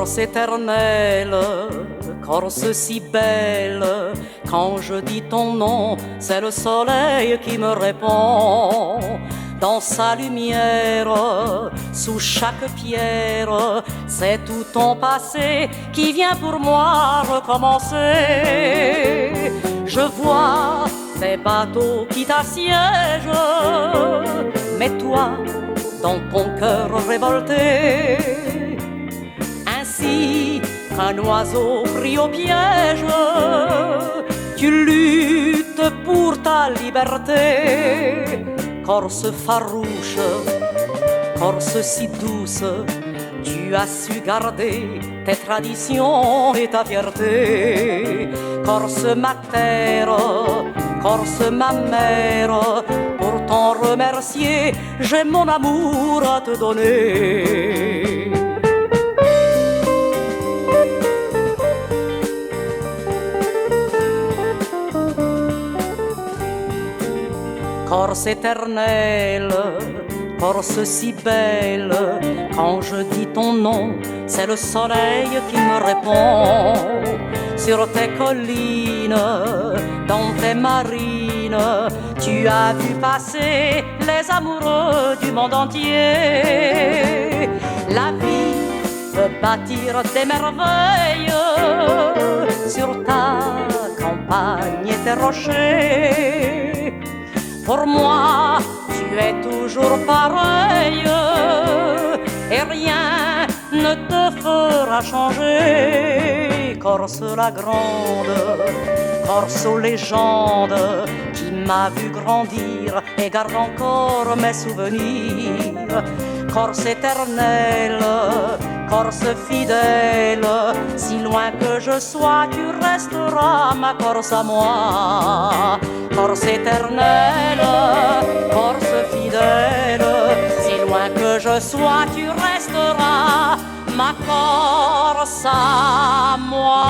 Corse éternelle, Corse si belle, quand je dis ton nom, c'est le soleil qui me répond. Dans sa lumière, sous chaque pierre, c'est tout ton passé qui vient pour moi recommencer. Je vois des bateaux qui t'assiègent, mais toi, dans ton cœur révolté, ainsi qu'un oiseau pris au piège, tu luttes pour ta liberté. Corse farouche, Corse si douce, tu as su garder tes traditions et ta fierté. Corse ma terre, Corse ma mère, pour t'en remercier, j'ai mon amour à te donner. Corse éternelle, Corse si belle, quand je dis ton nom, c'est le soleil qui me répond. Sur tes collines, dans tes marines, tu as vu passer les amoureux du monde entier. La vie peut bâtir des merveilles sur ta campagne et tes rochers. Pour moi, tu es toujours pareil et rien ne te fera changer. Corse la grande, Corse aux légendes, qui m'a vu grandir et garde encore mes souvenirs. Corse éternelle, Corse fidèle, si loin que je sois, tu resteras ma Corse à moi. Corse éternelle, Corse fidèle, si loin que je sois, tu resteras ma Corse à moi.